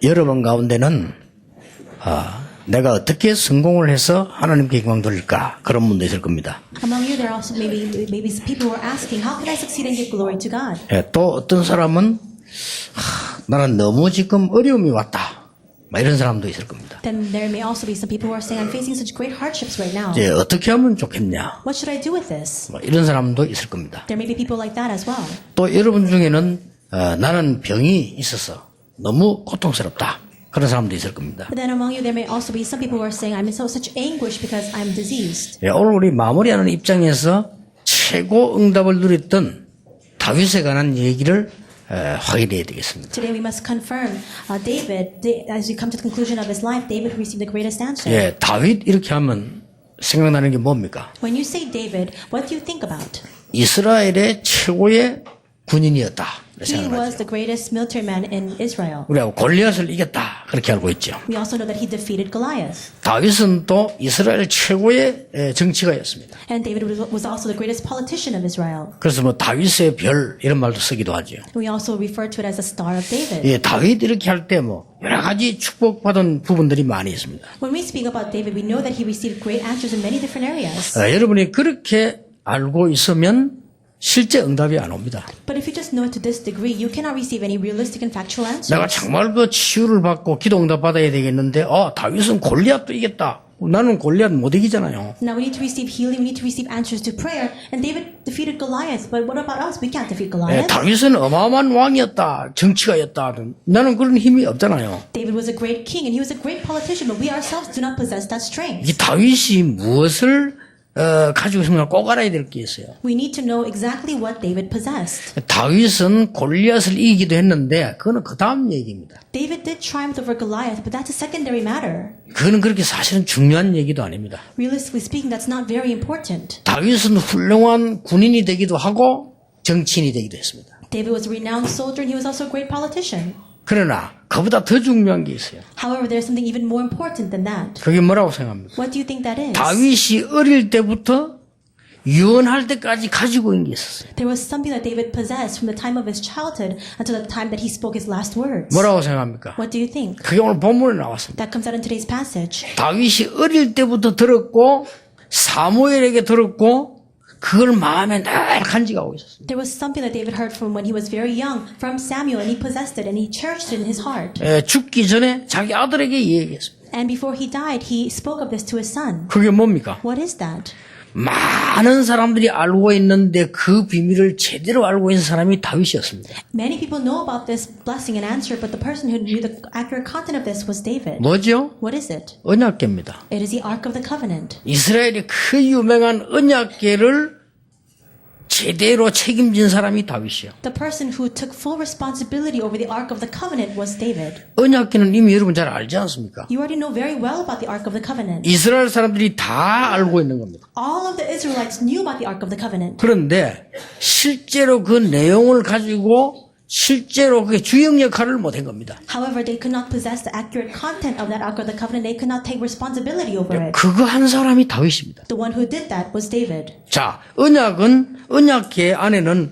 여러분 가운데는 내가 어떻게 성공을 해서 하나님께 영광 돌릴까 그런 분도 있을 겁니다. Among you, there are also maybe people who are asking, how can I succeed and give glory to God? 또 어떤 사람은 나는 너무 지금 어려움이 왔다. 이런 사람도 있을 겁니다. Then there may also be some people who are saying, I'm facing such great hardships right now. 이제 어떻게 하면 좋겠냐. What should I do with this? 이런 사람도 있을 겁니다. There may be people like that as well. 또 여러분 중에는 나는 병이 있어서 너무 고통스럽다. 그런 사람도 있을 겁니다. But then among you, there may also be some people who are saying, I'm in such anguish because I'm diseased. 오늘 우리 마무리하는 입장에서 최고 응답을 누렸던 다윗에 관한 얘기를 확인해야 되겠습니다. Today we must confirm David, as we come to the conclusion of his life, David received the greatest answer. 다윗 이렇게 하면 생각나는 게 뭡니까? When you say David, what do you think about? 이스라엘의 최고의 군인이었다. He was the greatest military man in Israel. 우리가 골리앗을 이겼다. 그렇게 알고 있죠. We also know that he defeated Goliath. 다윗은 또 이스라엘 최고의 정치가였습니다. And David was also the greatest politician of Israel. 그래서 다윗의 별 이런 말도 쓰기도 하죠. We also refer to it as the Star of David. 다윗 이렇게 할 때 여러 가지 축복받은 부분들이 많이 있습니다. When we speak about David, we know that he received great answers in many different areas. 여러분이 그렇게 알고 있으면 실제 응답이 안 옵니다. But if you just know it to this degree, you cannot receive any realistic and factual answers. 내가 정말 치유를 받고 기도 응답 받아야 되겠는데 다윗은 골리앗도 이겼다. 나는 골리앗 못 이기잖아요. Now we need to receive healing, we need to receive answers to prayer. And David defeated Goliath, but what about us? We can't defeat Goliath. 다윗은 어마어마한 왕이었다. 정치가였다. 나는 그런 힘이 없잖아요. David was a great king and he was a great politician, but we ourselves do not possess that strength. 이 다윗이 무엇을 가지고 있으면 꼭 알아야 될 게 있어요. We need to know exactly what David possessed. 다윗은 골리앗을 이기기도 했는데 그거는 그 다음 얘기입니다. David did triumph over Goliath, but that's a secondary matter. 그거는 그렇게 사실은 중요한 얘기도 아닙니다. Realistically speaking, that's not very important. 다윗은 훌륭한 군인이 되기도 하고 정치인이 되기도 했습니다. David was a renowned soldier and he was also a great politician. 그러나 그보다 더 중요한 게 있어요. However, there's something even more important than that. 그게 뭐라고 생각합니까? What do you think that is? 다윗이 어릴 때부터 유언할 때까지 가지고 있는 게 있었어요. There was something that David possessed from the time of his childhood until the time that he spoke his last words. 뭐라고 생각합니까? What do you think? 그게 오늘 본문에 나왔습니다. That comes out in today's passage. 다윗이 어릴 때부터 들었고 사무엘에게 들었고 그걸 마음에 늘 간직하고 있었습니다. There was something that David heard from when he was very young from Samuel, and he possessed it and he cherished it in his heart. 죽기 전에 자기 아들에게 얘기했습니다. And before he died, he spoke of this to his son. 그게 뭡니까? What is that? 많은 사람들이 알고 있는데 그 비밀을 제대로 알고 있는 사람이 다윗이었습니다. Many people know about this blessing and answer, but the person who knew the accurate content of this was David. 뭐죠? What is it? 언약궤입니다. It is the Ark of the Covenant. 이스라엘의 그 유명한 언약궤를 제대로 책임진 사람이 다윗이요. The person who took full responsibility over the Ark of the Covenant was David. 언약궤는 이미 여러분 잘 알지 않습니까? You already know very well about the Ark of the Covenant. 이스라엘 사람들이 다 알고 있는 겁니다. All of the Israelites knew about the Ark of the Covenant. 그런데 실제로 그 내용을 가지고 실제로 그게 주역 역할을 못한 겁니다. However, they could not possess the accurate content of that Ark of the Covenant. They could not take responsibility over it. 그거 한 사람이 다윗입니다. The one who did that was David. 자, 언약궤 안에는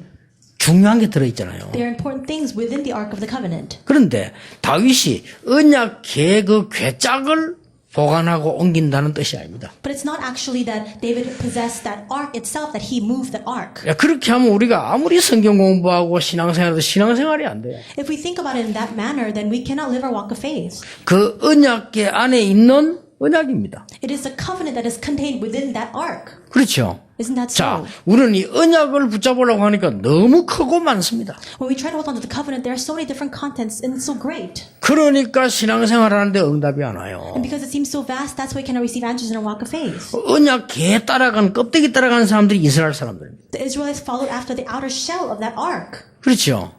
중요한 게 들어있잖아요. There are important things within the Ark of the Covenant. 그런데 다윗이 언약궤 그 궤짝을 보관하고 옮긴다는 뜻이 아닙니다. But it's not actually that David possessed that ark itself, that he moved that ark. 그렇게 하면 우리가 아무리 성경 공부하고 신앙생활해도 신앙생활이 안 돼요. If we think about it in that manner, then we cannot live our walk of faith. 그 언약궤 안에 있는 언약입니다. It is the covenant that is contained within that ark. 그렇죠. Isn't that 자, so? 우리는 이 언약을 붙잡으려고 하니까 너무 크고 많습니다. When we try to hold on to the covenant, there are so many different contents and it's so great. 그러니까 신앙생활 하는데 응답이 안 와요. And because it seems so vast, that's why we cannot receive answers in our walk of faith. 언약궤 따라간 껍데기 따라가는 사람들이 이스라엘 사람들입니다. The Israelites followed after the outer shell of that ark. 그렇죠.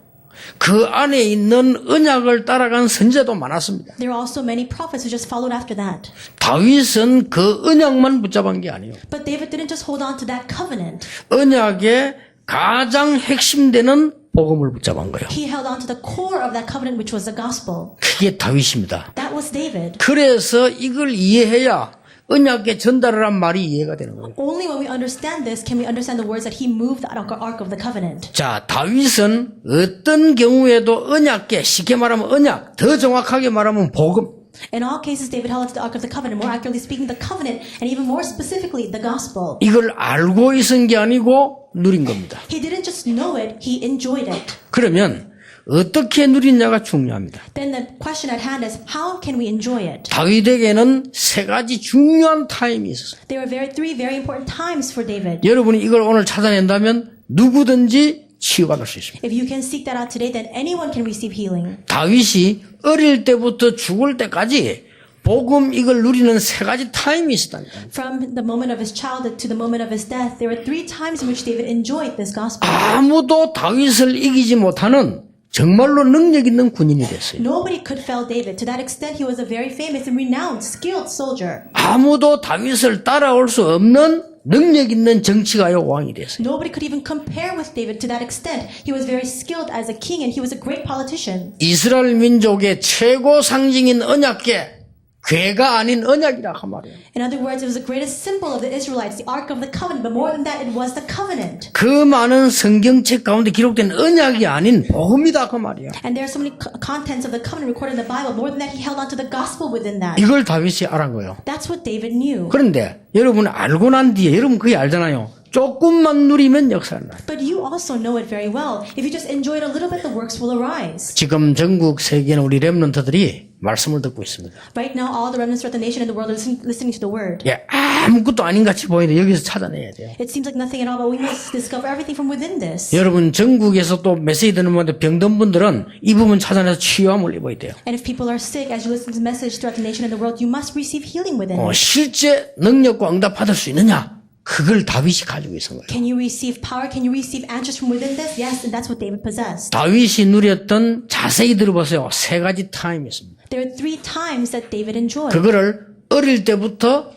그 안에 있는 언약을 따라간 선지자도 많았습니다. There are also many prophets who just followed after that. 다윗은 그 언약만 붙잡은 게 아니에요. But David didn't just hold on to that covenant. 언약의 가장 핵심되는 복음을 붙잡은 거예요. He held on to the core of that covenant, which was the gospel. 그게 다윗입니다. That was David. 그래서 이걸 이해해야 언약계 전달을 한 말이 이해가 되는 거예요. Only when we understand this can we understand the words that he moved the ark of the covenant. 자, 다윗은 어떤 경우에도 언약계, 쉽게 말하면 언약, 더 정확하게 말하면 복음. In all cases, David held to the ark of the covenant, more accurately speaking, the covenant, and even more specifically, the gospel. 이걸 알고 있은 게 아니고 누린 겁니다. He didn't just know it, he enjoyed it. 그러면 어떻게 누리냐가 중요합니다. Then the question at hand is, how can we enjoy it? 다윗에게는 세 가지 중요한 타임이 있었어요. There were three very important times for David. 여러분이 이걸 오늘 찾아낸다면 누구든지 치유받을 수 있습니다. If you can seek that out today, then anyone can receive healing. 다윗이 어릴 때부터 죽을 때까지 복음 이걸 누리는 세 가지 타임이 있었다니까요. From the moment of his childhood to the moment of his death, there were three times in which David enjoyed this gospel. 아무도 다윗을 이기지 못하는 정말로 능력 있는 군인이 됐어요. Nobody could fail David. To that extent, he was a very famous and renowned, skilled soldier. 아무도 다윗을 따라올 수 없는 능력 있는 정치가요 왕이 됐어요. Nobody could even compare with David to that extent. He was very skilled as a king and he was a great politician. 이스라엘 민족의 최고 상징인 언약궤, 궤가 아닌 언약이라 한 말이에요. In other words, it was the greatest symbol of the Israelites, the Ark of the Covenant, but more than that, it was the covenant. 그 많은 성경책 가운데 기록된 언약이 아닌 복음이다 그 말이에요. And there are so many contents of the covenant recorded in the Bible. More than that, he held on to the gospel within that. 이걸 다윗이 알은 거예요. That's what David knew. 그런데 여러분 알고 난 뒤에 여러분 그게 알잖아요. 조금만 누리면 역사를 나요. But you also know it very well. If you just enjoy it a little bit, the works will arise. 지금 전국 세계는 우리 렘넌트들이 말씀을 듣고 있습니다. Right now, all the remnants throughout the nation and the world are listening to the word. 예, 아무것도 아닌 같이 보이는데 여기서 찾아내야 돼요. It seems like nothing at all, but we must discover everything from within this. 여러분 전국에서 또 메시지 듣는 분들 병든 분들은 이 부분 찾아내서 치유함을 입어야 돼요. And if people are sick, as you listen to the message throughout the nation and the world, you must receive healing within it. 실제 능력과 응답 받을 수 있느냐? 그걸 다윗이 가지고 있었던 거예요. Can you receive power? Can you receive answers from within this? Yes, and that's what David possessed. 다윗이 누렸던 자세히 들어보세요. 세 가지 타임이 있습니다. There are three times that David enjoyed. 그거를 어릴 때부터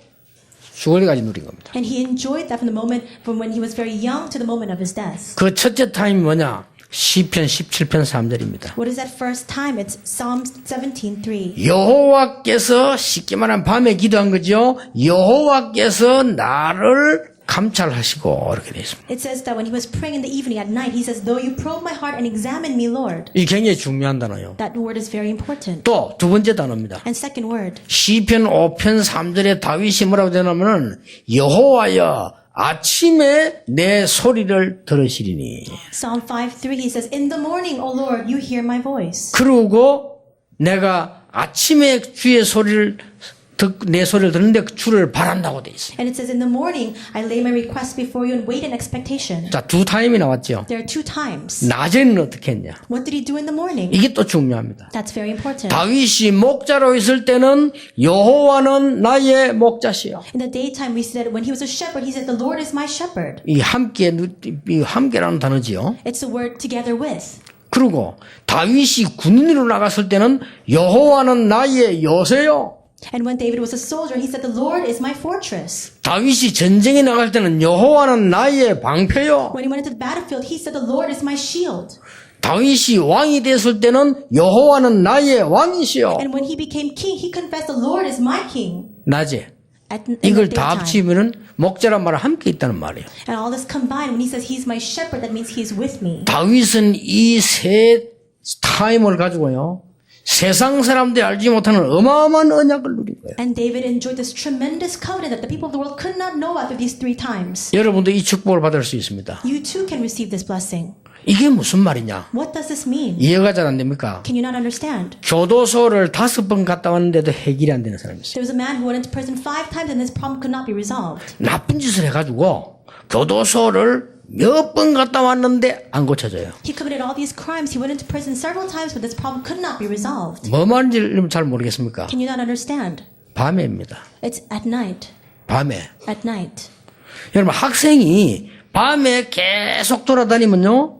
죽을 때까지 누린 겁니다. And he enjoyed that from the moment from when he was very young to the moment of his death. 그 첫째 타임이 뭐냐? 시편 17편 3절입니다. What is that first time? It's Psalm 17:3. 여호와께서 쉽게 말하면 밤에 기도한 거죠. 여호와께서 나를 감찰하시고 이렇게 되어 있습니다. It says that when he was praying in the evening at night, he says, "Though you probe my heart and examine me, Lord." 이 굉장히 중요한 단어예요. That word is very important. 또 두 번째 단어입니다. And second word, 시편 5편 3절에 다윗이 뭐라고 되냐면은 여호와여 아침에 내 소리를 들으시리니. Psalm 5:3, he says, "In the morning, O Lord, you hear my voice." 그러고 내가 아침에 주의 소리를 내 소리를 듣는데 주를 바란다고 돼 있어요. And it says, "In the morning, I lay my request before you and wait in expectation." 자, 두 타임이 나왔죠. There are two times. 낮에는 어떻게 했냐? What did he do in the morning? 이게 또 중요합니다. That's very important. 다윗이 목자로 있을 때는 여호와는 나의 목자시여. In the daytime, we said when he was a shepherd, he said, "The Lord is my shepherd." 이 함께라는 단어지요. It's the word together with. 그리고 다윗이 군인으로 나갔을 때는 여호와는 나의 요새요. And when David was a soldier, he said, "The Lord is my fortress." 다윗이 전쟁에 나갈 때는 여호와는 나의 방패요. When he went into the battlefield, he said, "The Lord is my shield." 다윗이 왕이 됐을 때는 여호와는 나의 왕이시여. And when he became king, he confessed, "The Lord is my king." 낮에 In the 이걸 다 daytime. 합치면은 목자란 말은 함께 있다는 말이에요. And all this combined, when he says he's my shepherd, that means he's with me. 다윗은 이 세 타임을 가지고요. 세상 사람들이 알지 못하는 어마어마한 언약을 누린 거예요. And David enjoyed this tremendous covenant that the people of the world could not know after these three times. 여러분도 이 축복을 받을 수 있습니다. You too can receive this blessing. 이게 무슨 말이냐? What does this mean? 이해가 잘 안 됩니까? Can you not understand? 교도소를 5번 갔다 왔는데도 해결이 안 되는 사람이 있어요. There was a man who went into prison 5 times and his problem could not be resolved. 나쁜 짓을 해가지고 교도소를 몇 번 갔다 왔는데 안 고쳐져요. He committed all these crimes. He went into prison several times, but this problem could not be resolved. 뭐 말인지 잘 모르겠습니까? Can you not understand? 밤에입니다. It's at night. 밤에. At night. 여러분 학생이 밤에 계속 돌아다니면요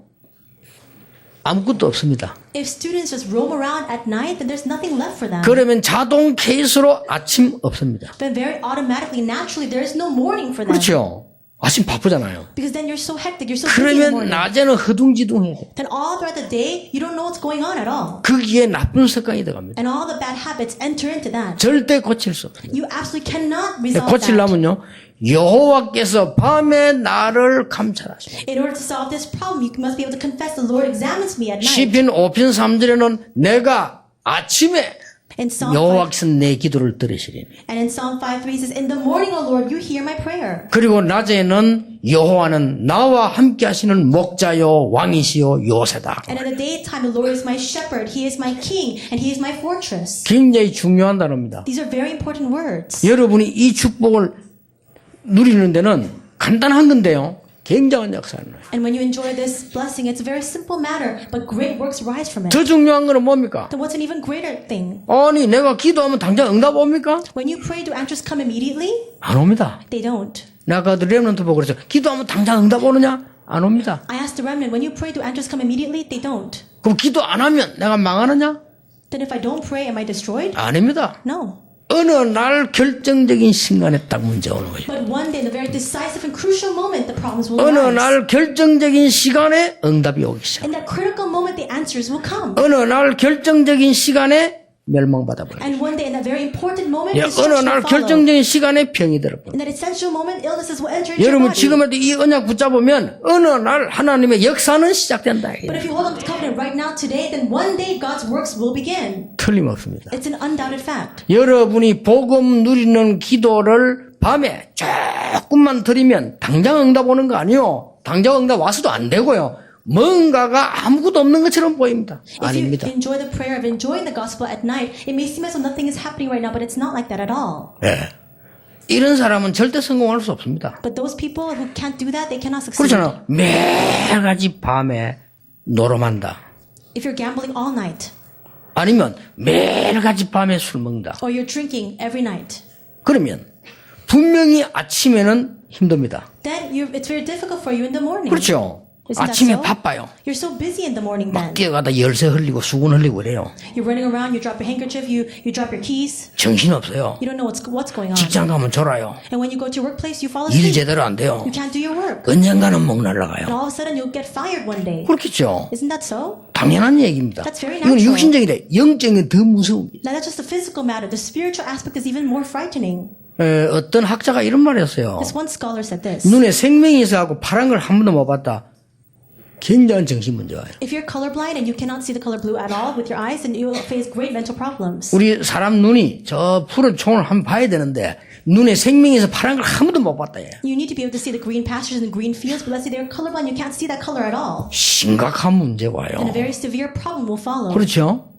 아무것도 없습니다. If students just roam around at night, then there's nothing left for them. 그러면 자동 케이스로 아침 없습니다. Then very automatically, naturally, there is no morning for them. 그렇죠. 아침 바쁘잖아요. Because then you're so hectic, you're so busy in the 그러면 morning. 낮에는 허둥지둥해. Then all throughout the day, you don't know what's going on at all. 거기에 나쁜 습관이 들어갑니다. And all the bad habits enter into that. 절대 고칠 수 없어요. You absolutely cannot resolve that. 고치려면요, 여호와께서 밤에 나를 감찰하시고. In order to solve this problem, you must be able to confess the Lord examines me at night. 시편 5편 3절에는 내가 아침에 In Psalm 5, 여호와께서 내 기도를 들으시리니. and in Psalm 5:3 it says, "In the morning, O Lord, you hear my prayer." 그리고 낮에는 여호와는 나와 함께 하시는 목자요 왕이시요 요새다. And in the daytime, the Lord is my shepherd, He is my king, and He is my fortress. 굉장히 중요한 단어입니다. These are very important words. 여러분이 이 축복을 누리는 데는 간단한 건데요. 굉장한 역사를 해요. And when you enjoy this blessing, it's a very simple matter, but great works rise from it. 더 중요한 거는 뭡니까? Then what's an even greater thing? 아니 내가 기도하면 당장 응답 옵니까? When you pray, do answers come immediately? 안 옵니다. They don't. 내가 그 렘넌트 보고 그랬어요. 기도하면 당장 응답 오느냐? 안 옵니다. I asked the remnant, when you pray, do answers come immediately? They don't. 그럼 기도 안 하면 내가 망하느냐? Then if I don't pray, am I destroyed? 아닙니다. No. 어느 날 결정적인 순간에 딱 문제 오는 거예요. But one day, in a very decisive and crucial moment, the problems will 어느 arise. 날 결정적인 시간에 응답이 오기 시작. In that critical moment, the answers will come. 어느 날 결정적인 시간에 멸망받아 버려요. And one day, in that very important moment, 예, destruction 어느 날 will follow. 결정적인 시간에 병이 들어버려요. In that essential moment, illnesses will enter into your 여러분 body. 지금에도 이 언약 붙잡으면 어느 날 하나님의 역사는 시작된다. But if you hold on to the covenant right now, today, then one day God's works will begin. 틀림없습니다. It's an undoubted fact. 여러분이 복음 누리는 기도를 밤에 조금만 드리면 당장 응답 오는 거 아니요. 당장 응답 와서도 안 되고요. 뭔가가 아무것도 없는 것처럼 보입니다. If you 아닙니다. enjoy the prayer of enjoying the gospel at night, it may seem as though nothing is happening right now, but it's not like that at all. 예. 이런 사람은 절대 성공할 수 없습니다. But those people who can't do that, they cannot succeed. 그렇잖아요. 매일같이 밤에 노름한다. If you're gambling all night, 아니면 매일같이 밤에 술 먹는다. or you're drinking every night, 그러면 분명히 아침에는 힘듭니다. then it's very difficult for you in the morning. 그렇죠. Isn't that 아침에 so? 바빠요. You're so busy in the morning 막 then. 뛰어가다 열쇠 흘리고 수건 흘리고 그래요. You're running around, you drop your handkerchief, you drop your keys. 정신없어요. You don't know what's going on. 직장 가면 졸아요. And when you go to your workplace, you fall 일 asleep. 제대로 안 돼요. You can't do your work. 언젠가는 목 And 날라가요. all of a sudden, you'll get fired one day. 그렇겠죠. Isn't that so? 당연한 얘기입니다. That's very 이건 natural. 육신적이래. 영적인 더 무서웁니다. Now that's just the physical matter. The spiritual aspect is even more frightening. 어떤 학자가 이런 말을 했어요. This one scholar said this. 눈에 생명이 있어하고 파란 걸 한 번도 못 봤다. 굉장한 정신 문제가 와요. If you're colorblind and you cannot see the color blue at all with your eyes, then you will face great mental problems. 우리 사람 눈이 저 푸른 총을 한번 봐야 되는데 눈에 생명이 있어 파란 걸 한 번도 못 봤다. 얘. You need to be able to see the green pastures and the green fields, but let's say they're colorblind, you can't see that color at all. 심각한 문제가 와요. And a very severe problem will follow. 그렇죠?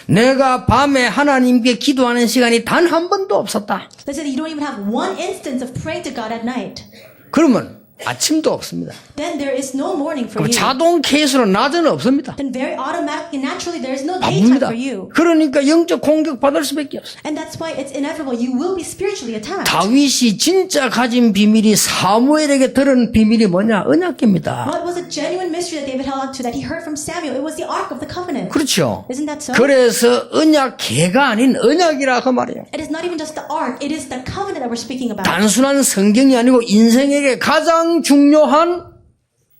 내가 밤에 하나님께 기도하는 시간이 단 한 번도 없었다. Let's say that you don't even have one instance of praying to God at night. 그러면 아침도 없습니다. Then there is no morning for 그럼 you. 자동 케이스로 낮은 없습니다. Then very automatically, naturally, there is no daytime 바쁩니다. for you. 그러니까 영적 공격 받을 수밖에 없어요. And that's why it's inevitable. You will be spiritually attacked. 다윗이 진짜 가진 비밀이 사무엘에게 들은 비밀이 뭐냐? 언약궤입니다. What was a genuine mystery that David held on to that he heard from Samuel? It was the Ark of the Covenant. 그렇죠. Isn't that so? 그래서 언약궤가 아닌 언약이라 그 말이에요. It is not even just the Ark. It is the covenant that we're speaking about. 단순한 성경이 아니고 인생에게 가장 중요한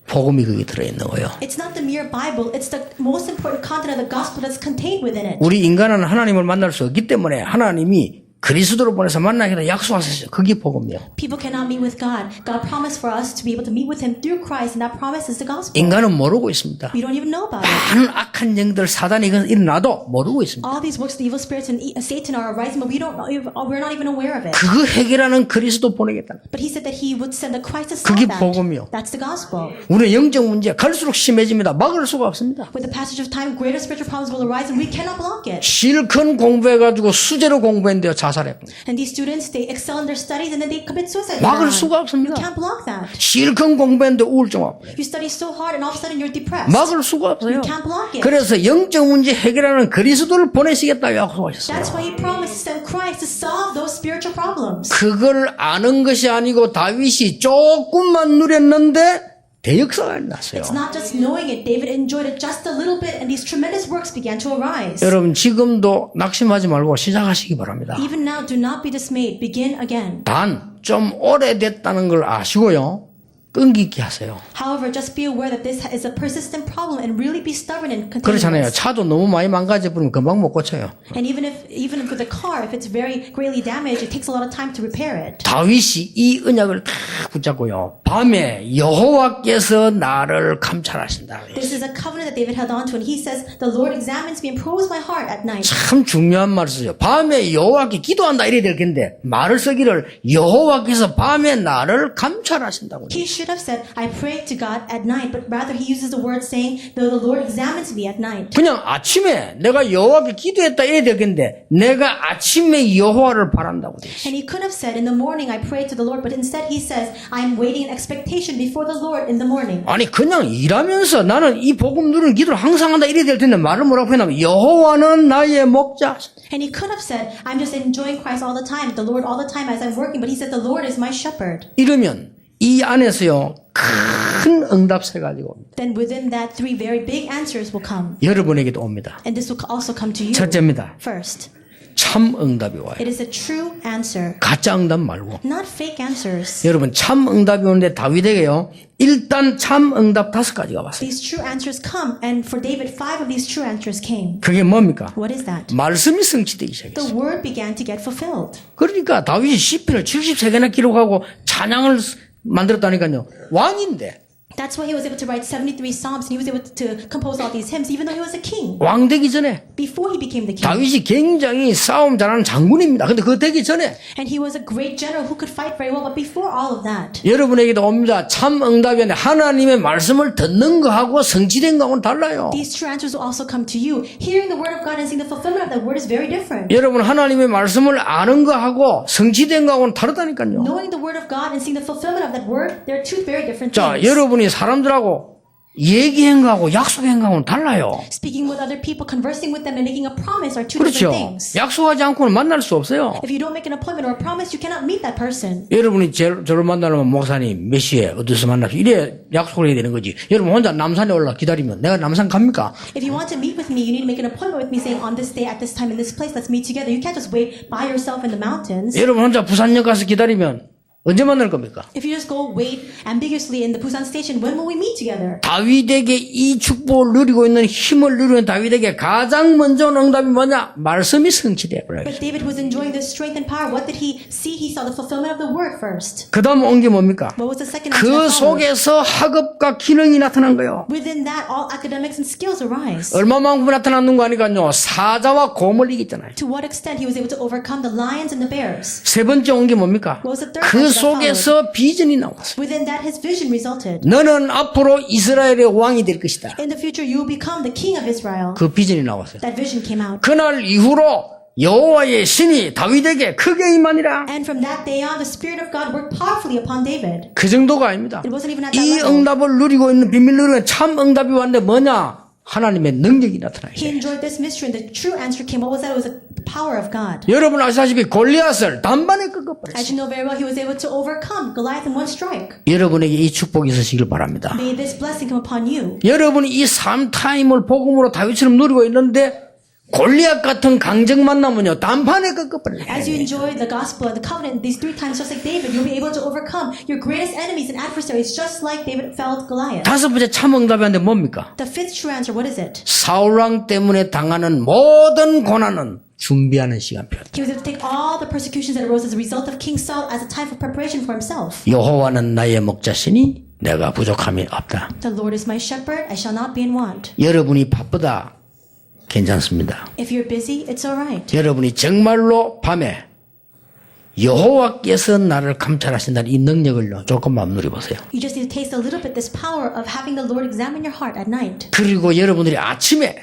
복음이 거기 들어있는 거예요. It's not the mere Bible. It's the most important content of the gospel that's contained within it. 우리 인간은 하나님을 만날 수 없기 때문에 하나님이 그리스도를 보내서 만나기로 약속하셨어요. 그게 복음이에요. People cannot meet with God. God promised for us to be able to meet with Him through Christ, and that promise is the gospel. 인간은 모르고 있습니다. We don't even know about it. 많은 악한 영들 사단이 일어나도 모르고 있습니다. All these works of the evil spirits and Satan are arising, but we don't know. We're not even aware of it. 그거 해결하는 그리스도 보내겠다. But He said that He would send the Christ to 그게 solve that. 복음이요. That's the gospel. 우리의 영적 문제 갈수록 심해집니다. 막을 수가 없습니다. With the passage of time, greater spiritual problems will arise, and we cannot block it. 실컷 공부해가지고 수제로 공부했는데요. 자살했고. And these students, they excel in their studies, and then they commit suicide. 막을 later on. 수가 없습니다. You can't block that. 실컷 공부했는데 우울증 와요. You study so hard, and all of a sudden you're depressed. 막을 수가 없어요. You can't block it. 그래서 영적 문제 해결하는 그리스도를 보내시겠다고 약속하셨어요. That's why He promised to send Christ to solve those spiritual problems. 그걸 아는 것이 아니고 다윗이 조금만 누렸는데 대역사가 났어요. It's not just knowing it. David enjoyed it just a little bit, and these tremendous works began to arise. 여러분 지금도 낙심하지 말고 시작하시기 바랍니다. Even now, do not be dismayed. Begin again. 단 좀 오래됐다는 걸 아시고요. 끈기 있게 하세요. However, just be aware that this is a persistent problem and really be stubborn and 그렇잖아요. continuous. 차도 너무 많이 망가져버리면 금방 못 고쳐요. And even with a car, if it's very greatly damaged, it takes a lot of time to repair it. 다윗이 이 언약을 다 붙잡고요. 밤에 여호와께서 나를 감찰하신다. This is a covenant that David held on to, and he says, "The Lord examines me and probes my heart at night." 참 중요한 말을 쓰죠. 밤에 여호와께 기도한다 이래야 될 텐데 말을 쓰기를 여호와께서 밤에 나를 감찰하신다고. He should have said, "I pray to God at night," but rather he uses the word saying, "The Lord examines me at night." 그냥 아침에 내가 여호와께 기도했다 이래야 되겠는데 내가 아침에 여호와를 바란다고 돼 있어요. And he could have said, "In the morning I pray to the Lord," but instead he says, "I'm waiting in expectation before the Lord in the morning." 아니 그냥 일하면서 나는 이 복음 누리는 기도를 항상 한다 이래야 될 텐데 말을 뭐라고 했냐면 여호와는 나의 목자. And he could have said, "I'm just enjoying Christ all the time, the Lord all the time as I'm working," but he said, "The Lord is my shepherd." 이러면 이 안에서요 큰 응답 세 가지가 옵니다. Then within that, three very big answers will come. 여러분에게도 옵니다. And this will also come to you. 첫째입니다. First, 참 응답이 와요. it is a true answer, 가짜 응답 말고. not fake answers. 여러분 참 응답이 오는데 다윗에게요 일단 참 응답 5가지가 왔어요. These true answers come, and for David, 5 of these true answers came. 그게 뭡니까? What is that? 말씀이 성취되기 The 시작했어요. word began to get fulfilled. 그러니까 다윗이 시편을 73개나 기록하고 찬양을 만들었다니까요. 왕인데 That's why he was able to write 73 psalms, and he was able to compose all these hymns, even though he was a king. 왕 되기 전에 Before he became the king. 다윗이 굉장히 싸움 잘하는 장군입니다. 근데 그거 되기 전에 And he was a great general who could fight very well, but before all of that, 여러분에게도 옵니다. 참 응답이 아니라 하나님의 말씀을 듣는 거하고 성취된 거하고는 달라요. these true answers will also come to you. Hearing the word of God and seeing the fulfillment of that word is very different. 여러분 하나님의 말씀을 아는 거하고 성취된 거하고는 다르다니까요. Knowing the word of God and seeing the fulfillment of that word, they're two very different 자, things. 여러분이 사람들하고 얘기한 거하고 약속한 거하고는 달라요. Speaking with other people, conversing with them, and making a promise are two 그렇죠. different things. 약속하지 않고는 만날 수 없어요. If you don't make an appointment or a promise, you cannot meet that person. 여러분이 저를 만나려면 목사님 몇 시에 어디서 만나서 이래 약속을 해야 되는 거지. 여러분 혼자 남산에 올라 기다리면 내가 남산 갑니까? If you want to meet with me, you need to make an appointment with me saying, on this day, at this time, in this place, let's meet together. You can't just wait by yourself in the mountains. 여러분 혼자 부산역 가서 기다리면 언제 만날 겁니까? If you just go wait ambiguously in the Busan station, when will we meet together? 다윗에게 이 축복을 누리고 있는 힘을 누리는 다윗에게 가장 먼저 온 응답이 뭐냐? 말씀이 성취되어 버려요. But David was enjoying this strength and power. What did he see? He saw the fulfillment of the word first. 그 다음 온 게 뭡니까? What was the second answer 그 that followed? 속에서 학업과 기능이 나타난 거예요. Within that, all academics and skills arise. 얼마만큼 나타났는 거 아니까요? 사자와 곰을 이겼잖아요. To what extent he was able to overcome the lions and the bears. 세 번째 온 게 뭡니까? What was the third 그 answer that followed? 속에서 비전이 나왔어요. Within that, his vision resulted. 너는 앞으로 이스라엘의 왕이 될 것이다. In the future, you will become the king of Israel. 그 비전이 나왔어요. That vision came out. 그날 이후로 여호와의 신이 다윗에게 크게 임하니라. And from that day on, the Spirit of God worked powerfully upon David. 그 정도가 아닙니다. It wasn't even at that 이 level. 응답을 누리고 있는 비밀 누리는 참 응답이 왔는데 뭐냐? 하나님의 능력이 나타나요. He enjoyed this mystery, and the true answer came. What was that? It was the power of God. 여러분 아시다시피 골리앗을 단번에 꺾어버렸어요. As you know very well, he was able to overcome Goliath in one strike. 여러분에게 이 축복이 있으시길 바랍니다. May this blessing come upon you. 여러분이 이 삶타임을 복음으로 다윗처럼 누리고 있는데 골리앗 같은 강적 만나면요 단판에 꺾어버려요. As you enjoy the gospel and the covenant these 3 times, just like David, you'll be able to overcome your greatest enemies and adversaries, just like David felt Goliath. 다섯 번째 참 응답이었는데 뭡니까? The fifth true answer, what is it? 사울왕 때문에 당하는 모든 고난은 준비하는 시간표다. He was able to take all the persecutions that arose as a result of King Saul as a time for preparation for himself. 여호와는 나의 목자시니 내가 부족함이 없다. The Lord is my shepherd, I shall not be in want. 여러분이 바쁘다. 괜찮습니다. If you're busy, it's alright. 여러분이 정말로 밤에 여호와께서 나를 감찰하신다는 이 능력을요 조금만 누려보세요. You just need to taste a little bit this power of having the Lord examine your heart at night. 그리고 여러분들이 아침에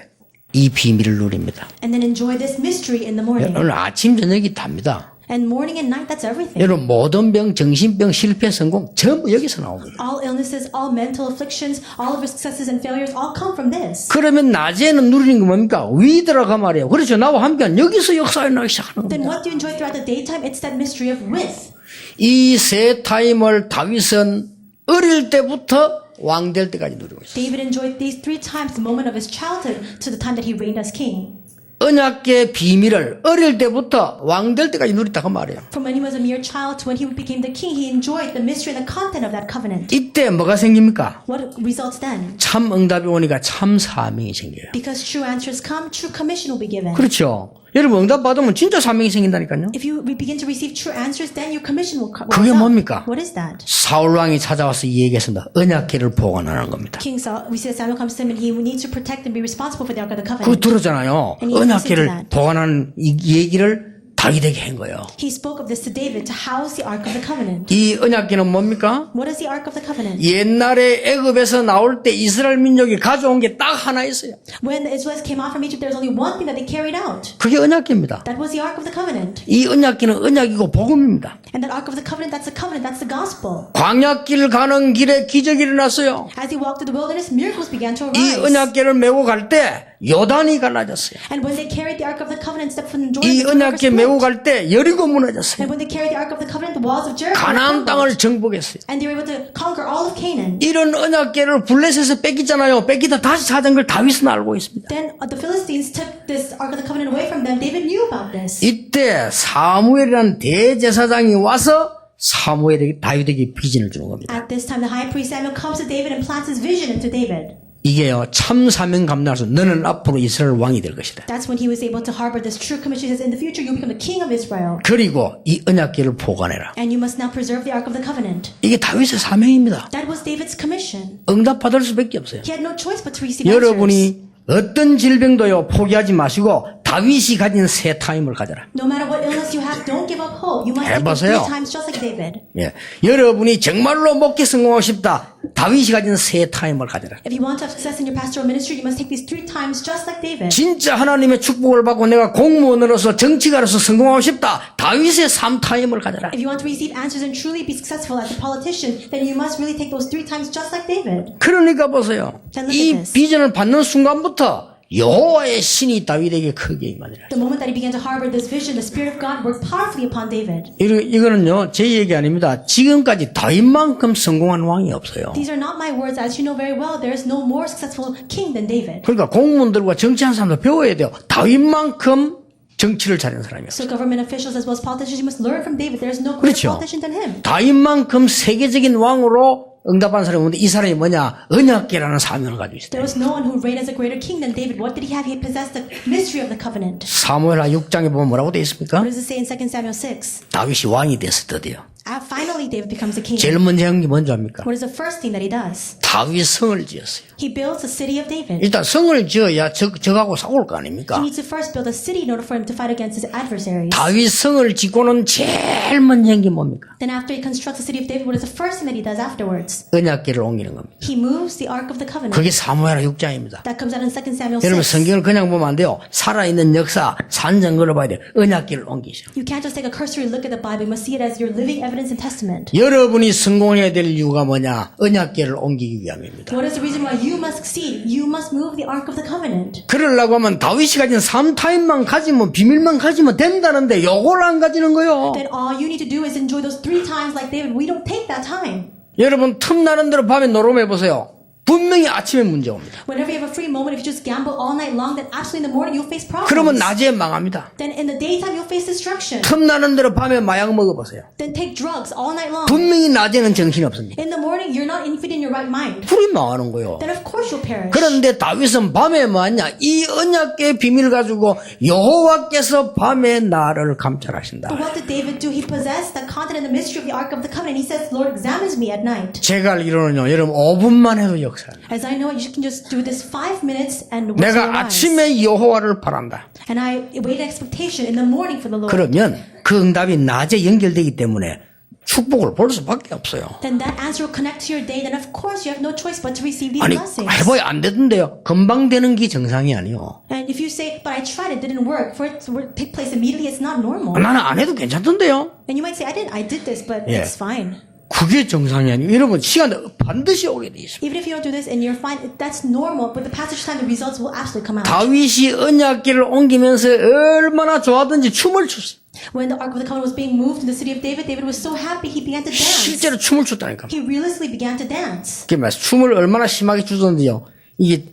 이 비밀을 누립니다. And then enjoy this mystery in the morning. 오늘 아침 저녁이 답니다. And morning and night, that's everything. 여러분 모든 병, 정신병, 실패, 성공 전부 여기서 나옵니다. All illnesses, all mental afflictions, all of our successes and failures all come from this. 그러면 낮에는 누리는 게 뭡니까? 위드라가 말이에요. 그렇죠. 나와 함께 여기서 역사에 나기 시작하는 Then 겁니다. what do you enjoy throughout the daytime? It's that mystery of with. 이 세 타임을 다윗은 어릴 때부터 왕 될 때까지 누리고 있어요. David enjoyed these 3 times the moment of his childhood to the time that he reigned as king. 언약계의 비밀을 어릴 때부터 왕 될 때까지 누렸다 그 말이에요. From when he was a mere child to when he became the king, he enjoyed the mystery and the content of that covenant. 이때 뭐가 생깁니까? What results then? 참 응답이 오니까 참 사명이 생겨요. Because true answers come, true commission will be given. 그렇죠. 여러분 응답 받으면 진짜 사명이 생긴다니까요. If you begin to receive true answers, then your commission will come. 그게 뭡니까? What is that? 사울 왕이 찾아와서 이 얘기했습니다. 언약계를 보관하는 겁니다. King Saul, we see that Samuel comes to him and he needs to protect and be responsible for the Ark of the 그거 Covenant. 들었잖아요. And he listened to 언약계를 that. 보관하는 이 얘기를 다윗에게 한 거예요. He spoke of this to David to house the Ark of the Covenant. 이 언약계는 뭡니까? What is the Ark of the Covenant? 옛날에 애굽에서 나올 때 이스라엘 민족이 가져온 게 딱 하나 있어요. When the Israelites came out from Egypt, there was only one thing that they carried out. 그게 언약계입니다. That was the Ark of the Covenant. 이 언약계는 언약이고 복음입니다. And that Ark of the Covenant, that's the covenant, that's the gospel. 광야길 가는 길에 기적이 일어났어요. As he walked through the wilderness, miracles began to 이 arise. 언약계를 메고 갈 때 요단이 갈라졌어요. And when they carried the Ark of the Covenant, stepped from Jordan, 이 the river 언약계 메고 split. 갈 때 여리고 무너졌어요. And when they carried the Ark of the Covenant, the walls of Jericho 가나안 땅을 crumbled. 정복했어요. And they were able to conquer all of Canaan. 이런 언약계를 블레셋에서 뺏기잖아요. 뺏기다 다시 찾은 걸 다윗은 알고 있습니다. Then the Philistines took this Ark of the Covenant away from them. David knew about this. 이때 사무엘이라는 대제사장이 와서 사무엘에게 다윗에게 비전을 주는 겁니다. At this time, the high priest Samuel comes to David and plants his vision into David. 이게요 참 사명 감당해서 너는 앞으로 이스라엘 왕이 될 것이다. That's when he was able to harbor this true commission. He says, in the future, you'll become the king of Israel. 그리고 이 언약계를 보관해라. And you must now preserve the Ark of the Covenant. 이게 다윗의 사명입니다. That was David's commission. 응답 받을 수밖에 없어요. He had no choice but to receive answers. 여러분이 어떤 질병도요 포기하지 마시고 다윗이 가진 새 타임을 가져라. No matter what illness you have, don't give up hope. You must take it 해보세요. 3 times just like David. 예. 여러분이 정말로 목회 성공하고 싶다. 다윗이 가진 새 타임을 가져라. If you want to have success in your pastoral ministry, you must take these 3 times just like David. 진짜 하나님의 축복을 받고 내가 공무원으로서 정치가로서 성공하고 싶다. 다윗의 3타임을 가져라. If you want to receive answers and truly be successful as a politician, then you must really take those 3 times just like David. 그러니까 보세요. Then look 이 at this. 비전을 받는 순간부터 여호와의 신이 다윗에게 크게 임하니라. The moment that he began to harbor this vision, the Spirit of God worked powerfully upon David. 이거는요 제 얘기 아닙니다. 지금까지 다윗만큼 성공한 왕이 없어요. These are not my words. As you know very well, there is no more successful king than David. 그러니까 공무원들과 정치하는 사람도 배워야 돼요. 다윗만큼 정치를 잘하는 사람이요. So government officials as well as politicians, you must learn from David. There is no greater 그렇죠. politician than him. 다윗만큼 세계적인 왕으로 응답한 사람이 없는데 이 사람이 뭐냐? 언약계라는 사명을 가지고 있어요. There was no one who reigned as a greater king than David. What did he have? He possessed the mystery of the covenant. 사무엘하 6장에 보면 뭐라고 되어 있습니까? What does it say in 2 Samuel 6? 다윗이 왕이 됐어 드디어. Finally, David becomes a king. 제일 먼저 한 게 뭔지 압니까? What is the first thing that he does? 다윗 성을 지었어요. He builds a city of David. 일단 성을 지어야 적하고 싸울 거 아닙니까? He needs to first build a city in order for him to fight against his adversaries. 다윗 성을 짓고는 제일 먼저 한 게 뭡니까? Then after he constructs the city of David, what is the first thing that he does afterwards? 언약계를 옮기는 겁니다. He moves the Ark of the Covenant. 그게 사무엘하 6장입니다. That comes out in 2 Samuel 6. 여러분 성경을 그냥 보면 안 돼요. 살아있는 역사, 산증거를 봐야 돼요. 언약계를 옮기죠. You can't just take a cursory look at the Bible. You must see it as your living evidence and testament. 여러분이 성공해야 될 이유가 뭐냐? 언약계를 옮기기 위함입니다. What is the reason why you must succeed? You must move the Ark of the Covenant. 그러려고 하면 다윗이 가진 3타임만 가지면 비밀만 가지면 된다는데 요걸 안 가지는 거요. Then all you need to do is enjoy those 3 times like David. We don't take that time. 여러분 틈나는 대로 밤에 노름해 보세요. 분명히 아침에 문제 옵니다. Whenever you have a free moment, if you just gamble all night long, then absolutely in the morning you'll face problems. 그러면 낮에 망합니다. Then in the daytime you'll face destruction. 틈나는 대로 밤에 마약 먹어보세요. Then take drugs all night long. 분명히 낮에는 정신이 없습니다. In the morning you're not fit in your right mind. 불이 망하는 거요. Then of course you'll perish. 그런데 다윗은 밤에 뭐하냐? 이 언약계의 비밀 가지고 여호와께서 밤에 나를 감찰하신다. But what did David do? He possessed the content and the mystery of the Ark of the Covenant. He says, Lord examines me at night. 제가 알기로는요, 여러분 5분만 해도 역사합니다. As I know, you can just do this 5 minutes and watch your 내가 eyes. 아침에 여호와를 바란다. And I wait in expectation in the morning for the Lord. 그러면 그 응답이 낮에 연결되기 때문에 축복을 볼 수밖에 없어요. Then that answer will connect to your day. Then of course you have no choice but to receive these 아니 blessings. 해봐야 안 되던데요. 금방 되는 게 정상이 아니요. And if you say, but I tried, it didn't work, for it to take place immediately, it's not normal. 나는 안 해도 괜찮던데요. And you might say, I did this, but Yeah. it's fine. 그게 정상이 아니에요. 여러분 시간 반드시 오게 돼 있습니다. Even if you don't do this and you're fine, that's normal. But the passage of time, the results will absolutely come out. 다윗이 언약궤를 옮기면서 얼마나 좋아하든지 춤을 췄어요. When the Ark of the Covenant was being moved in the city of David, David was so happy he began to dance. 실제로 춤을 췄다니까. He realistically began to dance. 그게 말이야. 춤을 얼마나 심하게 추던데요. 이게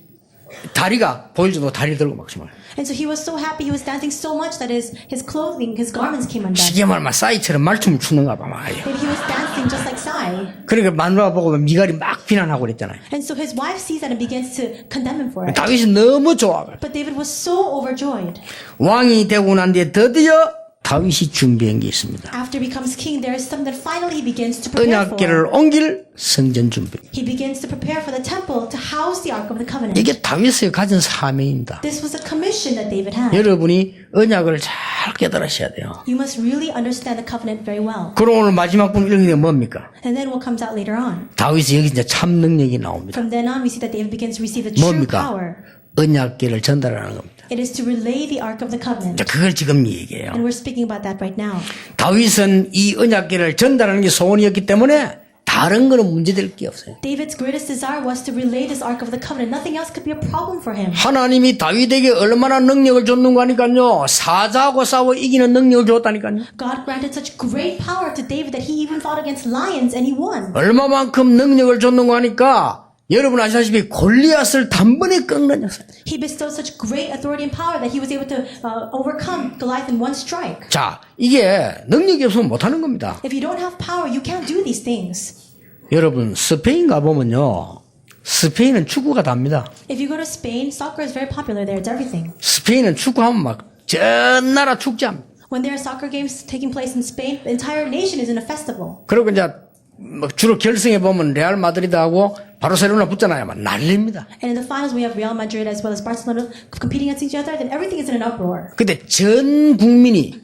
다리가 보일 정도 다리 들고 막 정말 And so he was so happy, he was dancing so much that his clothing, his garments came undone. 시계 말막 싸이처럼 말춤을 추는가 봐 말이에요. Maybe he was dancing just like Sai. 그러니까 마누라 보고 미갈이 막 비난하고 그랬잖아요. And so his wife sees that and begins to condemn him for it. 다윗이 너무 좋아. But David was so overjoyed. 왕이 되고 난 뒤에 드디어 다윗이 준비한 게 있습니다. After he becomes king, there is something that finally he begins to prepare for. 언약궤를 옮길 성전 준비. He begins to prepare for the temple to house the Ark of the Covenant. 이게 다윗이 가진 사명입니다. This was a commission that David had. 여러분이 언약을 잘 깨달으셔야 돼요. You must really understand the covenant very well. 그럼 오늘 마지막 분 읽는 게 뭡니까? And then what comes out later on? 다윗이 여기 이제 참 능력이 나옵니다. From then on, we see that David begins to receive the true 뭡니까? power. 언약궤를 전달하는 겁니다. It is to relay the Ark of the Covenant. 자, 그걸 지금 얘기해요. And we're speaking about that right now. 다윗은 이 언약궤를 전달하는 게 소원이었기 때문에 다른 거는 문제될 게 없어요. David's greatest desire was to relay this Ark of the Covenant. Nothing else could be a problem for him. 하나님이 다윗에게 얼마나 능력을 줬는가 하니까요. 사자하고 싸워 이기는 능력을 줬다니까요. God granted such great power to David that he even fought against lions and he won. 얼마만큼 능력을 줬는가 하니까 여러분 아시다시피 골리앗을 단번에 꺾느냐어요. He bestowed such great authority and power that he was able to overcome Goliath in one strike. 자, 이게 능력이 없으면 못하는 겁니다. If you don't have power, you can't do these things. 여러분 스페인 가보면요. 스페인은 축구가 답니다. If you go to Spain, soccer is very popular there. It's everything. 스페인은 축구하면 막 전 나라 축제합니다. When there are soccer games taking place in Spain, the entire nation is in a festival. 그리고 이제 뭐 주로 결승에 보면 레알 마드리드하고 바르셀로나 붙잖아요. 막 난립니다. And in the finals, we have Real Madrid as well as Barcelona competing against each other. Then everything is in an uproar. 근데 전 국민이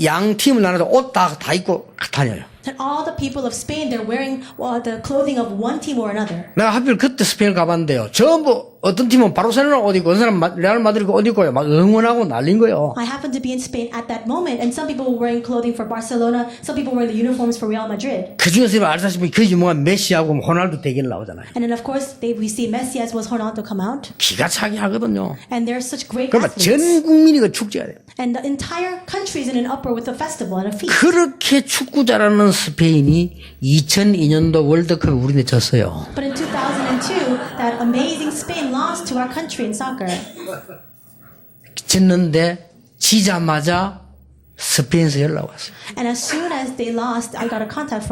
양 팀을 나눠서 옷 다 입고 다녀요. And all the people of Spain, they're wearing the clothing of one team or another. 내가 하필 그때 스페인을 가봤는데요. 전부 어떤 팀은 바르셀로나 옷 입고 어떤 사람은 레알 마드리드 옷 입고요. 막 응원하고 난린 거예요. I happened to be in Spain at that moment, and some people were wearing clothing for Barcelona, some people were wearing the uniforms for Real Madrid. 그 중에서 알다시피 그 유명한 메시하고 호날두 대결 나오잖아요. And then of course, we see Messi as well as Ronaldo come out, 기가 차게 하거든요. and they're such great 그러니까 athletes. 전 국민이 그 축제가 돼요. And the entire country is in an uproar with a festival and a feast. 그렇게 축구 잘하는 스페인이 2002년도 월드컵에 우리한테 졌어요. But in 2002, that amazing Spain lost to our country in soccer. 졌는데 지자마자 스페인에서 연락 왔어요. And as soon as they lost, I got a contact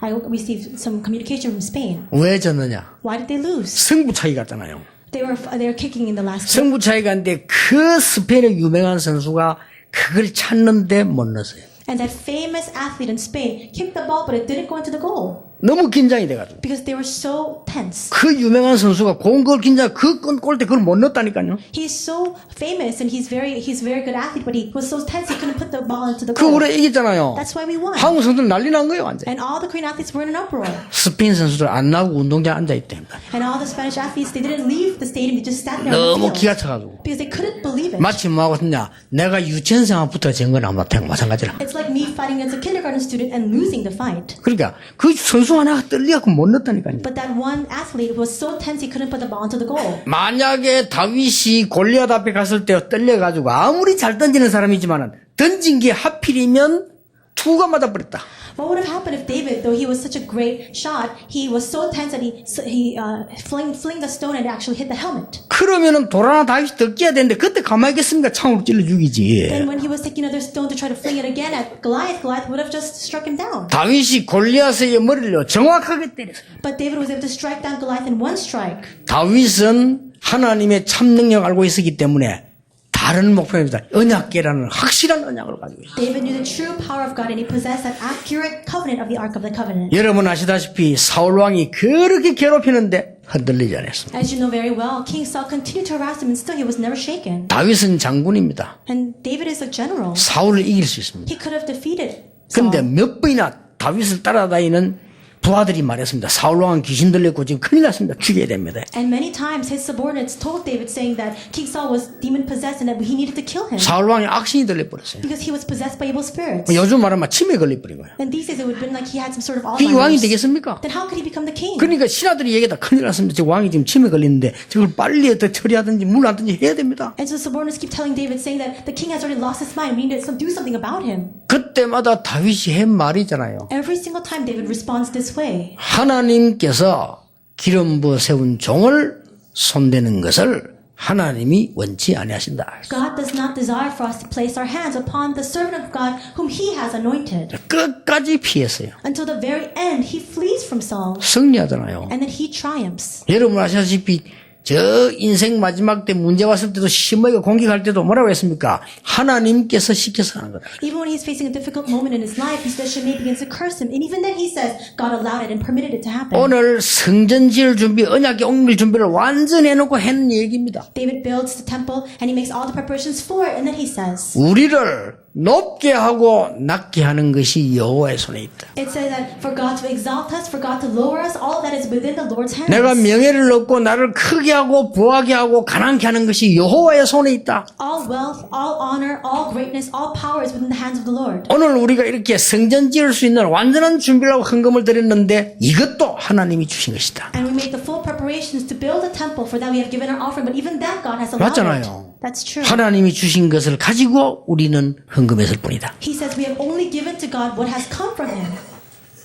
I received some communication from Spain. 왜 졌느냐? Why did they lose? 승부 차이 갔잖아요. They were kicking in the last game. 승부 차이가 있는데 그 스페인의 유명한 선수가 그걸 찾는데 못 넣었어요. And that famous athlete in Spain kicked the ball, but it didn't go into the goal. 너무 긴장이 돼가지고. Because they were so tense. 그 유명한 선수가 공걸 긴장 그 골대 그걸 못 넣었다니까요. He's so famous and he's very good athlete, but he was so tense he couldn't put the ball into the 그 goal. 우리 이겼잖아요. That's why we won. 한국 선수들 난리 난 거예요 완전. And all the Korean athletes were in an uproar. 스페인 선수들 안 나오고 운동장 앉아 있답니다. And all the Spanish athletes, they didn't leave the stadium, they just sat there on 너무 the 기가 field. 차가지고. Because they couldn't believe it. 마치 뭐하고 했냐? 내가 유치원생부터 진 건 아마 마찬가지라. It's like me fighting against a kindergarten student and losing the fight. 그러니까 그 선수 하나가 떨려갖고 못 넣었다니까요. But that one athlete was so tense he couldn't put the ball into the goal. 만약에 다윗이 골리앗 앞에 갔을 때 떨려가지고 아무리 잘 던지는 사람이지만은 던진 게 하필이면 투가 맞아버렸다. What would have happened if David, though he was such a great shot, he was so tense that he fling the stone and it actually hit the helmet. 그러면은 돌아나 다윗이 덮겨야 되는데 그때 가만히 있겠습니까? 창으로 찔러 죽이지. Then when he was taking another stone to try to fling it again at Goliath would have just struck him down. 다윗이 골리앗의 머리를 정확하게 때렸어요. But David was able to strike down Goliath in one strike. 다윗은 하나님의 참 능력을 알고 있었기 때문에 다른 목표입니다. 언약궤라는 확실한 언약을 가지고 있어요. David knew the true power of God and he possessed that accurate covenant of the Ark of the Covenant. 여러분 아시다시피 사울 왕이 그렇게 괴롭히는데 흔들리지 않았습니다. As you know very well, King Saul continued to harass him and still he was never shaken. 다윗은 장군입니다. And David is a general. 사울을 이길 수 있습니다. He could have defeated 그런데 Saul. 몇 번이나 다윗을 따라다니는 부하들이 말했습니다. 사울 왕은 귀신 들렸고 지금 큰일 났습니다. 죽여야 됩니다. And many times his subordinates told David saying that King Saul was demon possessed and that he needed to kill him 사울 왕이 악신이 들려버렸어요. because he was possessed by evil spirits. 요즘 말하면 치매 걸려버린 거예요. And these days it would have been like he had some sort of 그게 왕이 Alzheimer's. 되겠습니까? Then how could he become the king? 그러니까 신하들이 얘기했다. 큰일 났습니다. 저 왕이 지금 치매 걸리는데 저걸 빨리 처리하든지 물 하든지 해야 됩니다. And so subordinates keep telling David saying that the king has already lost his mind. We need to do something about him. 그때마다 다윗이 한 말이잖아요. Every single time David responds this way. 하나님께서 기름 부어 세운 종을 손대는 것을 하나님이 원치 아니하신다. God does not desire for us to place our hands upon the servant of God whom he has anointed. 끝까지 피했어요. Until the very end, he flees from Saul. 승리하잖아요. And then he triumphs. 여러분 아시다시피 저 인생 마지막 때 문제 왔을 때도 심하게 공격할 때도 뭐라고 했습니까? 하나님께서 시켜서 하는 거다. Even when he's facing a difficult moment in his life, he says Shimei begins to curse him. And even then he says God allowed it and permitted it to happen. 오늘 성전 지을 준비, 언약의 옮길 준비를 완전히 해놓고 했는 얘기입니다. David builds the temple and he makes all the preparations for it. And then he says, 우리를 높게 하고 낮게 하는 것이 여호와의 손에 있다. it says that for God to exalt us, for God to lower us, all that is within the Lord's hands. 내가 명예를 얻고 나를 크게 하고 부하게 하고 가난케 하는 것이 여호와의 손에 있다. All wealth, all honor, all greatness, all power is within the hands of the Lord. 오늘 우리가 이렇게 성전 지을 수 있는 완전한 준비를 하고 헌금을 드렸는데 이것도 하나님이 주신 것이다. And we made the full preparations to build a temple. For that we have given our offering. But even that God has allowed 맞잖아요. it. That's true. 하나님이 주신 것을 가지고 우리는 헌금했을 뿐이다. He says we have only given to God what has come from him.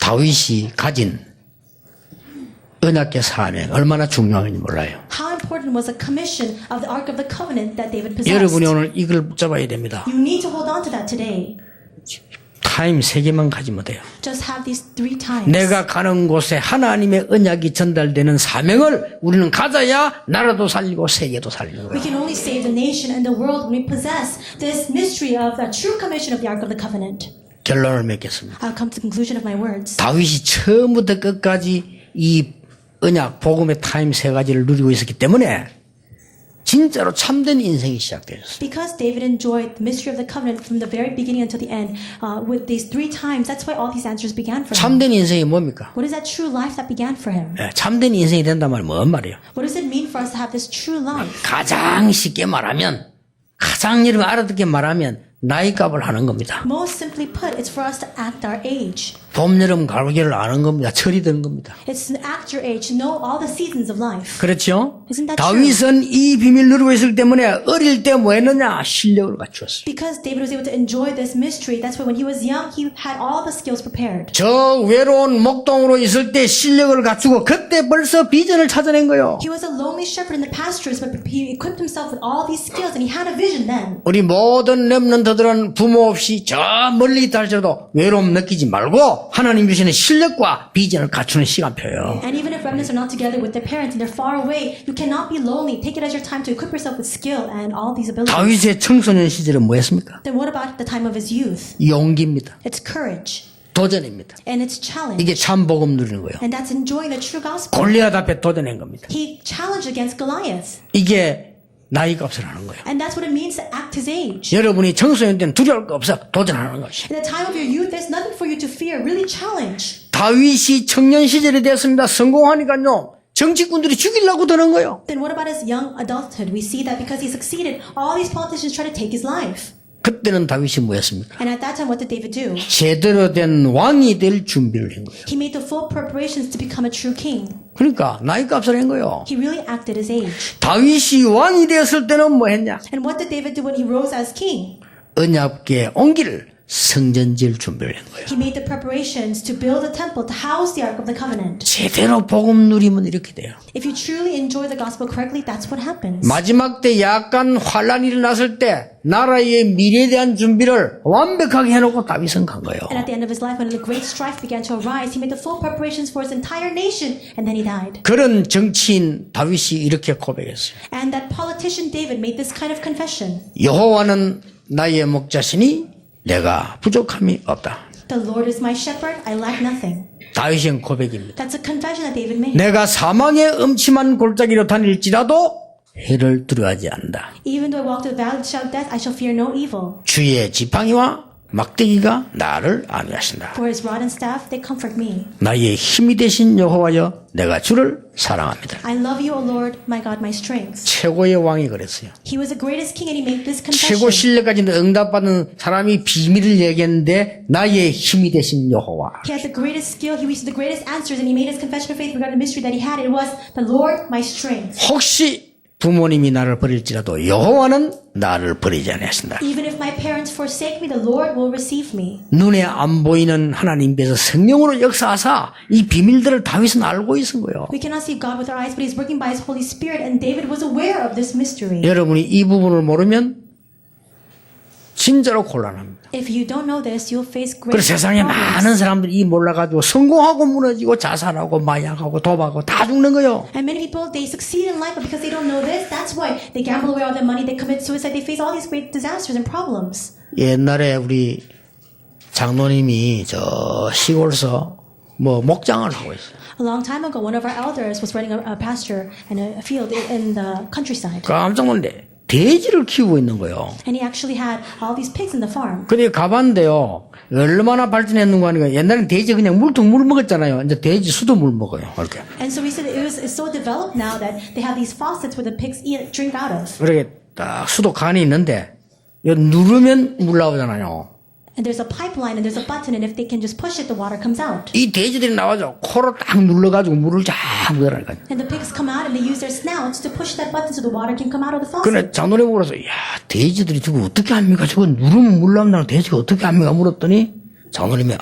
다윗이 가진 언약궤 사명 얼마나 중요한지 몰라요. How important was the commission of the Ark of the Covenant that David possessed? 여러분이 오늘 이걸 붙잡아야 됩니다. You need to hold on to that today. 타임 3개만 가지면 돼요. Just have these 3 times. 내가 가는 곳에 하나님의 언약이 전달되는 사명을 우리는 가져야 나라도 살리고 세계도 살리는 We 거예요. can only save the nation and the world when we possess this mystery of the true commission of the Ark of the Covenant. 결론을 맺겠습니다. I'll come to the conclusion of my words. 다윗이 처음부터 끝까지 이 언약 복음의 타임 3가지를 누리고 있었기 때문에 진짜로 참된 인생이 시작되었어요. Because David enjoyed the mystery of the covenant from the very beginning until the end, with these 3 times, that's why all these answers began for him. 참된 인생이 뭡니까? What is that true life that began for him? 참된 인생이 된단 말은 뭔 말이에요? What does it mean for us to have this true life? 가장 쉽게 말하면 가장 여러분 알아듣게 말하면 나이값을 하는 겁니다. Most simply put, it's for us to act our age. 봄, 여름, 가을, 겨울을 아는 겁니다. 철이 드는 겁니다. It's to act your age, to know all the seasons of life. 그렇죠? Isn't that 다윗은 이 비밀을 누리고 있을 때문에 어릴 때 뭐 했느냐? 실력을 갖추었어요. Because David was able to enjoy this mystery, that's why when he was young, he had all the skills prepared. 저 외로운 목동으로 있을 때 실력을 갖추고 그때 벌써 비전을 찾아낸 거예요. He was a lonely shepherd in the pastures, but he equipped himself with all these skills, and he had a vision then. 우리 모든 렘넌트들은 부모 없이 저 멀리 있다 할지라도 외로움 느끼지 말고 하나님 주시는 실력과 비전을 갖추는 시간표예요. And even if remnants are not together with their parents and they're far away, you cannot be lonely. Take it as your time to equip yourself with skill and all these abilities. 다윗의 청소년 시절은 뭐였습니까? Then what about the time of his youth? 용기입니다. It's courage. 도전입니다. And it's challenge. 이게 참 복음 누리는 거예요. And that's enjoying the true gospel. 골리앗 앞에 도전한 겁니다. He challenged against Goliath. 이게 나이 값을 하는 거예요. And that's what it means to act his age. 여러분이 청소년 때는 두려울 거 없어. 도전하는 것이. In the time of your youth, there's nothing for you to fear. Really challenge. 다윗이 청년 시절이 되었습니다. 성공하니까요. 정치꾼들이 죽이려고 드는 거예요. Then what about his young adulthood? We see that because he succeeded, all these politicians try to take his life. 그때는 다윗이 뭐였습니까? And at that time, what did David do? 제대로 된 왕이 될 준비를 한 거예요. He made the full preparations to become a true king. 그러니까 나이 값을 한 거예요. He really acted his age. 다윗이 왕이 되었을 때는 뭐 했냐? And what did David do when he rose as king? 언약궤 옮기를 성전 지을 준비를 한 거예요. He made the preparations to build a temple to house the Ark of the Covenant. 제대로 복음 누리면 이렇게 돼요. If you truly enjoy the gospel correctly, that's what happens. 마지막 때 약간 환란이 일어났을 때 나라의 미래에 대한 준비를 완벽하게 해놓고 다윗은 간 거예요. And at the end of his life, when the great strife began to arise, he made the full preparations for his entire nation, and then he died. 그런 정치인 다윗이 이렇게 고백했어요. And that politician David made this kind of confession. 여호와는 나의 목자시니 내가 부족함이 없다. The Lord is my shepherd, I lack nothing. 다윗의 고백입니다. That's a confession that David made. 내가 사망의 음침한 골짜기로 다닐지라도 해를 두려워하지 않는다. Even though I walk through the valley of the shadow of death, I shall fear no evil. 주의 지팡이와 막대기가 나를 안위하신다. For his rod and staff, they comfort me. 나의 힘이 되신 여호와여 내가 주를 사랑합니다. I love you, O Lord, my God, my strength. 최고의 왕이 그랬어요. He was the greatest king and he made this 최고 confession. 신뢰까지 응답받은 사람이 비밀을 얘기했는데 나의 힘이 되신 여호와. He had the greatest skill, he received the greatest answers, and he made his confession of faith regarding the mystery that he had. It was the Lord, my strength. 혹시 부모님이 나를 버릴지라도 여호와는 나를 버리지 아니하신다. Even if my parents forsake me, the Lord will receive me. 눈에 안 보이는 하나님께서 성령으로 역사하사 이 비밀들을 다윗은 알고 있은 거예요. We cannot see God with our eyes, but He's working by His Holy Spirit, and David was aware of this mystery. 여러분이 이 부분을 모르면 진짜로 곤란합니다. If you don't know this, you'll face great 그래서 세상에 많은 problems. 사람들이 이 몰라가지고 성공하고 무너지고 자살하고 마약하고 도박하고 다 죽는 거예요. And many people, they succeed in life, but because they don't know this, that's why they gamble away all their money, they commit suicide, they face all these great disasters and problems. 옛날에 우리 장로님이 저 시골서 목장을 하고 있어요. A long time ago, one of our elders was running a pasture and a field in the countryside. 깜짝 놀래. 돼지를 키우고 있는 거예요. And he actually had all these pigs in the farm. 근데 가봤는데요. 얼마나 발전했는가 하니까 옛날엔 돼지 그냥 물통 물 먹었잖아요. 이제 돼지 수도 물 먹어요. 이렇게. And so we said it's so developed now that they have these faucets where the pigs drink out of. 그렇게 딱 수도 간이 있는데 이거 누르면 물 나오잖아요. And there's a pipeline and there's a button, and if they can just push it, the water comes out. 이 돼지들이 나와서 코로 딱 눌러가지고 물을 쫙 넣으라니까요. And the pigs come out and they use their snouts to push that button so the water can come out of the faucet. 근데 장로님 보고 그래서 돼지들이 저거 어떻게 합니까? 저거 누르면 물 나온다는 돼지가 어떻게 합니까? 물었더니 장로님이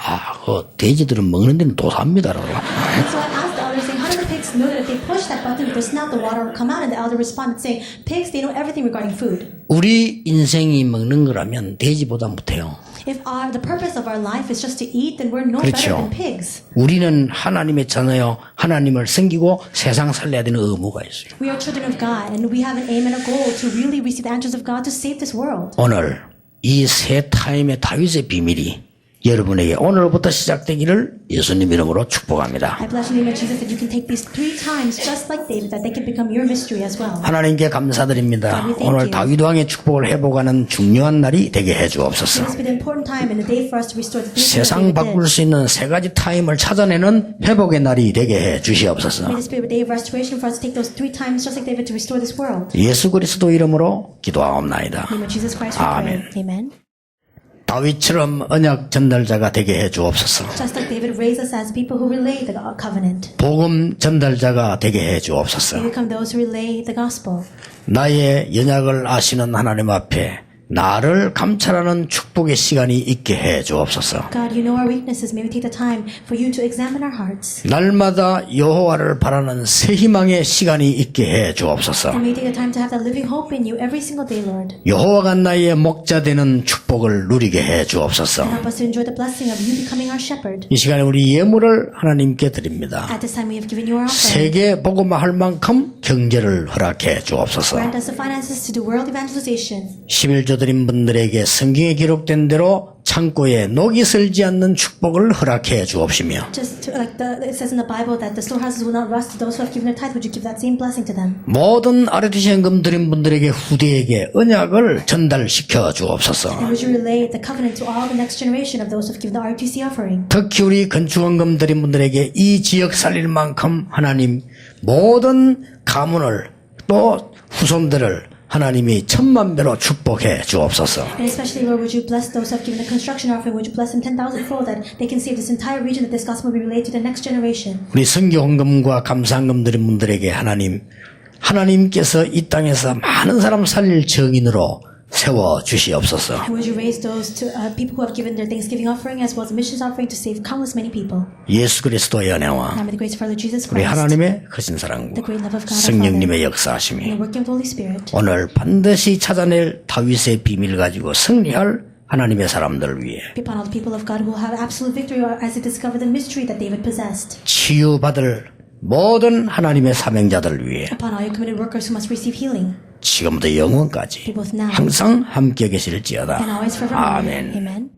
돼지들은 먹는 데는 도사입니다. 라고. So I asked the elder, saying, how do the pigs know that if they push that button with their snout, the water will come out? And the elder responded, saying, pigs, they know everything regarding food. 우리 인생이 먹는 거라면 돼지보다 못해요. If the purpose of our life is just to eat, then we're no better 그렇죠. than pigs. 우리는 하나님의 자녀요. 하나님을 섬기고 세상 살려야 되는 의무가 있어요. We are children of God, and we have an aim and a goal to really receive the answers of God to save this world. 오늘 이 세 타임의 다윗의 비밀이 여러분에게 오늘부터 시작되기를 예수님 이름으로 축복합니다. I bless in the name of Jesus that you can take these 3 times just like David, that they can become your mystery as well. 하나님께 감사드립니다. God, we thank 오늘 you. 다윗 왕의 축복을 회복하는 중요한 날이 되게 해주옵소서. This will be the important time and the day for us to restore the things that 세상 David 바꿀 did. 수 있는 세 가지 타임을 찾아내는 회복의 날이 되게 해 주시옵소서. May this be a day of restoration for us to take those 3 times just like David to restore this world. 예수 그리스도 이름으로 기도하옵나이다. In the name of Jesus Christ we pray. Amen. 다윗처럼 언약 전달자가 되게 해 주옵소서. Just like David raised us as people who relay the covenant, 복음 전달자가 되게 해 we 주옵소서. become those who relay the gospel. 나의 연약을 아시는 하나님 앞에 나를 감찰하는 축복의 시간이 있게 해 주옵소서. God, you know our weaknesses. May we take the time for you to examine our hearts. 날마다 여호와를 바라는 새 희망의 시간이 있게 해 주옵소서. And may we take the time to have that living hope in you every single day, Lord. 여호와가 나의 목자 되는 축복을 누리게 해 주옵소서. And help us to enjoy the blessing of you becoming our shepherd. 이 시간에 우리 예물을 하나님께 드립니다. At this time we have given you our offering. 세계 복음화할 만큼 경제를 허락해 주옵소서. Grant us the finances to do world evangelization. 11조 드린 분들에게 성경에 기록된 대로 창고에 녹이 슬지 않는 축복을 허락해 주옵시며 Just to, like it says in the Bible that the storehouses will not rust to those who have given their tithe. Would you give that same blessing to them? 모든 RTC 현금 드린 분들에게 후대에게 언약을 전달시켜 주옵소서. And would you relay the covenant to all the next generation of those who have given the RTC offering? 특히 우리 건축원금 드린 분들에게 이 지역 살릴 만큼 하나님 모든 가문을 또 후손들을 하나님이 천만 배로 축복해 주옵소서. And especially, Lord, would you bless those who have given the construction offering? Would you bless them 10,000-fold that they can save this entire region, that this gospel will be relayed to the next generation? 우리 선교헌금과 감사헌금 드린 분들에게 하나님께서 이 땅에서 많은 사람 살릴 정인으로 세워 주시옵소서. And would you raise those to people who have given their Thanksgiving offering as well as a missions offering to save countless many people? 예수 그리스도의 은혜와 And may the grace of our Lord Jesus 우리 Christ, 하나님의 크신 사랑과 the great love of God our 성령님의 Father, and 역사하심이 the working of the Holy Spirit 오늘 반드시 찾아낼 다윗의 비밀을 가지고 승리할 하나님의 사람들을 위해 be upon all the people of God who will have absolute victory as they discover the mystery that David possessed. 치유받을 모든 하나님의 사명자들을 위해 Upon all your committed workers who must receive healing, 지금부터 영원까지 be both now 항상 함께 계실지어다. and always forevermore. 아멘. Amen.